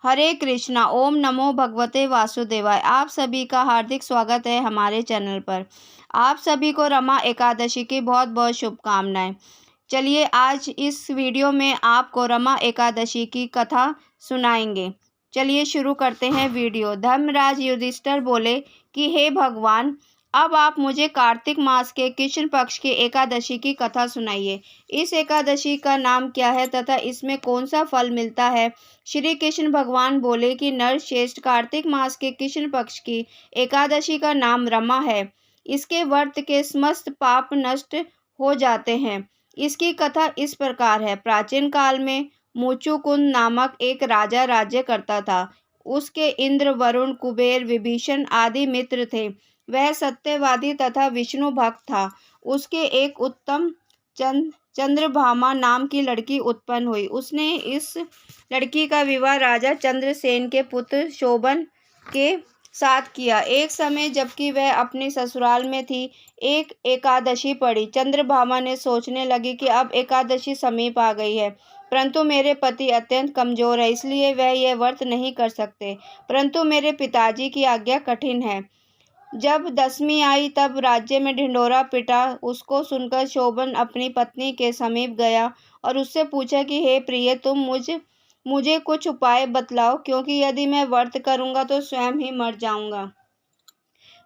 हरे कृष्णा। ओम नमो भगवते वासुदेवाय। आप सभी का हार्दिक स्वागत है हमारे चैनल पर। आप सभी को रमा एकादशी की बहुत बहुत शुभकामनाएं। चलिए आज इस वीडियो में आपको रमा एकादशी की कथा सुनाएंगे। चलिए शुरू करते हैं वीडियो। धर्मराज युधिष्ठिर बोले कि हे भगवान, अब आप मुझे कार्तिक मास के कृष्ण पक्ष की एकादशी की कथा सुनाइए। इस एकादशी का नाम क्या है तथा इसमें कौन सा फल मिलता है। श्री कृष्ण भगवान बोले कि नरश्रेष्ठ, कार्तिक मास के कृष्ण पक्ष की एकादशी का नाम रमा है। इसके व्रत के समस्त पाप नष्ट हो जाते हैं। इसकी कथा इस प्रकार है। प्राचीन काल में मुचुकुंद नामक एक राजा राज्य करता था। उसके इंद्र, वरुण, कुबेर, विभीषण आदि मित्र थे। वह सत्यवादी तथा विष्णु भक्त था। उसके एक उत्तम चंद्रभामा नाम की लड़की उत्पन्न हुई। उसने इस लड़की का विवाह राजा चंद्रसेन के पुत्र शोभन के साथ किया। एक समय जबकि वह अपने ससुराल में थी, एक एकादशी पड़ी। चंद्रभामा ने सोचने लगी कि अब एकादशी समीप आ गई है, परंतु मेरे पति अत्यंत कमजोर है, इसलिए वह यह व्रत नहीं कर सकते। परंतु मेरे पिताजी की आज्ञा कठिन है। जब दसवीं आई तब राज्य में ढिंढोरा पिटा। उसको सुनकर शोभन अपनी पत्नी के समीप गया और उससे पूछा कि हे प्रिय, तुम मुझे कुछ उपाय बतलाओ, क्योंकि यदि मैं व्रत करूंगा तो स्वयं ही मर जाऊंगा।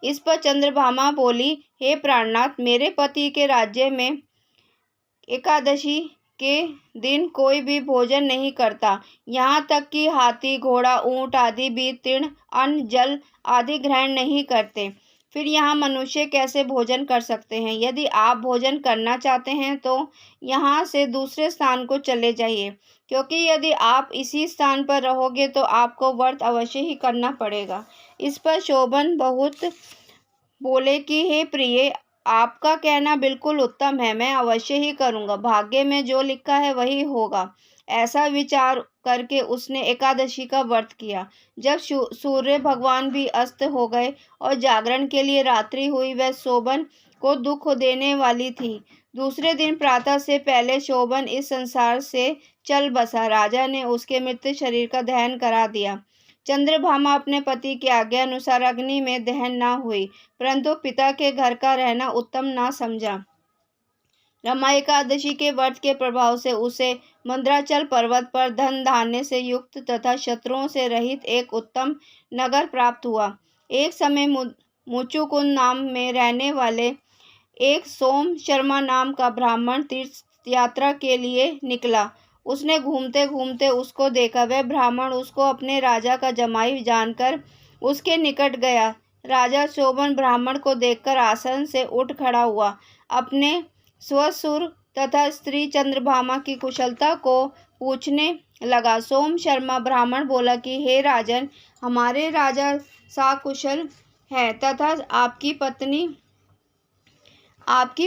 इस पर चंद्रभामा बोली, हे प्राणनाथ, मेरे पति के राज्य में एकादशी के दिन कोई भी भोजन नहीं करता। यहाँ तक कि हाथी, घोड़ा, ऊंट आदि भी तृण, अन्न, जल आदि ग्रहण नहीं करते। फिर यहाँ मनुष्य कैसे भोजन कर सकते हैं। यदि आप भोजन करना चाहते हैं तो यहाँ से दूसरे स्थान को चले जाइए, क्योंकि यदि आप इसी स्थान पर रहोगे तो आपको व्रत अवश्य ही करना पड़ेगा। इस पर शोभन बहुत बोले कि हे प्रिय, आपका कहना बिल्कुल उत्तम है, मैं अवश्य ही करूँगा। भाग्य में जो लिखा है वही होगा। ऐसा विचार करके उसने एकादशी का व्रत किया। जब सूर्य भगवान भी अस्त हो गए और जागरण के लिए रात्रि हुई, वह शोभन को दुख देने वाली थी। दूसरे दिन प्रातः से पहले शोभन इस संसार से चल बसा। राजा ने उसके मृत शरीर का दहन करा दिया। चंद्रभामा अपने पति की आज्ञा अनुसार अग्नि में दहन न हुई, परंतु पिता के घर का रहना उत्तम न समझा। रमा एकादशी के व्रत के प्रभाव से उसे मंद्राचल पर्वत पर धन धान्य से युक्त तथा शत्रुओं से रहित एक उत्तम नगर प्राप्त हुआ। एक समय मुचुकुंद नाम में रहने वाले एक सोम शर्मा नाम का ब्राह्मण तीर्थ यात्रा के लिए निकला। उसने घूमते घूमते उसको देखा। वह ब्राह्मण उसको अपने राजा का जमाई जानकर उसके निकट गया। राजा शोभन ब्राह्मण को देखकर आसन से उठ खड़ा हुआ। अपने ससुर तथा स्त्री चंद्रभामा की कुशलता को पूछने लगा। सोम शर्मा ब्राह्मण बोला कि हे राजन, हमारे राजा सकुशल है तथा आपकी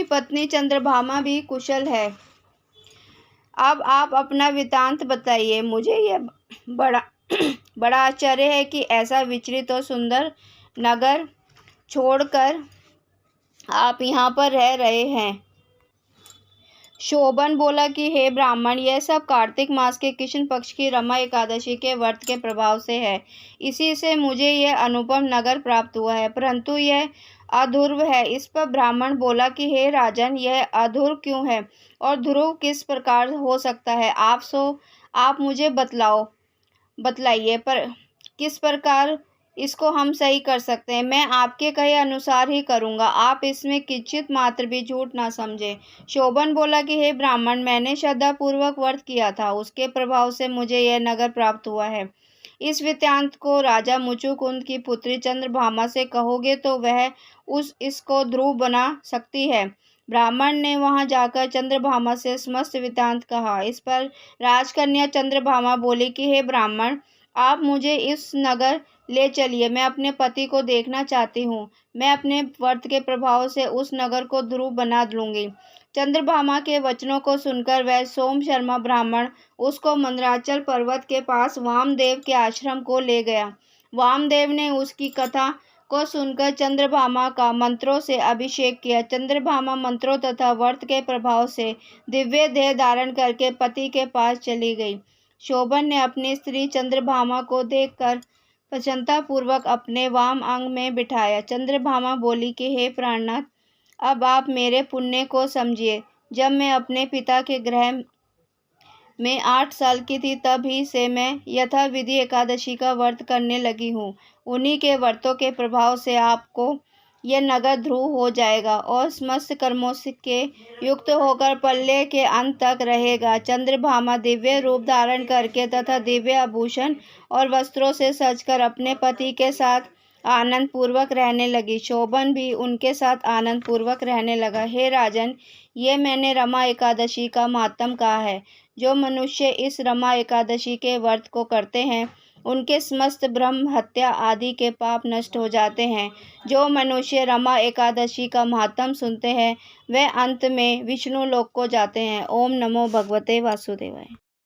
पत्नी चंद्रभामा भी कुशल है। अब आप अपना वृत्तांत बताइए। मुझे यह बड़ा आश्चर्य है कि ऐसा विचलित और सुंदर नगर छोड़कर आप यहाँ पर रह रहे हैं। शोभन बोला कि हे ब्राह्मण, यह सब कार्तिक मास के कृष्ण पक्ष की रमा एकादशी के व्रत के प्रभाव से है। इसी से मुझे यह अनुपम नगर प्राप्त हुआ है, परंतु यह अध्रुव है। इस पर ब्राह्मण बोला कि हे राजन, यह अध्रुव क्यों है और ध्रुव किस प्रकार हो सकता है। आप मुझे बतलाइए पर किस प्रकार इसको हम सही कर सकते हैं। मैं आपके कहे अनुसार ही करूँगा, आप इसमें किंचित मात्र भी झूठ ना समझे। शोभन बोला कि हे ब्राह्मण, मैंने श्रद्धापूर्वक व्रत किया था, उसके प्रभाव से मुझे यह नगर प्राप्त हुआ है। इस वृत्तांत को राजा मुचुकुंद की पुत्री चंद्रभामा से कहोगे तो वह इसको ध्रुव बना सकती है। ब्राह्मण ने वहां जाकर चंद्रभामा से समस्त वृत्तांत कहा। इस पर राजकन्या चंद्रभामा बोली कि हे ब्राह्मण, आप मुझे इस नगर ले चलिए, मैं अपने पति को देखना चाहती हूँ। मैं अपने व्रत के प्रभाव से उस नगर को ध्रुव बना लूंगी। चंद्रभामा के वचनों को सुनकर वह सोम शर्मा ब्राह्मण उसको मंदराचल पर्वत के पास वामदेव के आश्रम को ले गया। वामदेव ने उसकी कथा को सुनकर चंद्रभामा का मंत्रों से अभिषेक किया। चंद्रभामा मंत्रों तथा व्रत के प्रभाव से दिव्य देह धारण करके पति के पास चली गई। शोभन ने अपनी स्त्री चंद्रभामा को देखकर प्रसन्नतापूर्वक अपने वाम अंग में बिठाया। चंद्रभामा बोली कि हे प्राणनाथ, अब आप मेरे पुण्य को समझिए। जब मैं अपने पिता के गृह में 8 साल की थी, तब ही से मैं यथाविधि एकादशी का व्रत करने लगी हूँ। उन्हीं के व्रतों के प्रभाव से आपको यह नगद ध्रुव हो जाएगा और समस्त कर्मों के युक्त होकर प्रलय के अंत तक रहेगा। चंद्रभामा दिव्य रूप धारण करके तथा दिव्य आभूषण और वस्त्रों से सजकर अपने पति के साथ आनंद पूर्वक रहने लगी। शोभन भी उनके साथ आनंद पूर्वक रहने लगा। हे राजन, ये मैंने रमा एकादशी का महात्म कहा है। जो मनुष्य इस रमा एकादशी के व्रत को करते हैं, उनके समस्त ब्रह्म हत्या आदि के पाप नष्ट हो जाते हैं। जो मनुष्य रमा एकादशी का महात्म सुनते हैं, वे अंत में विष्णु लोक को जाते हैं। ओम नमो भगवते वासुदेवाय।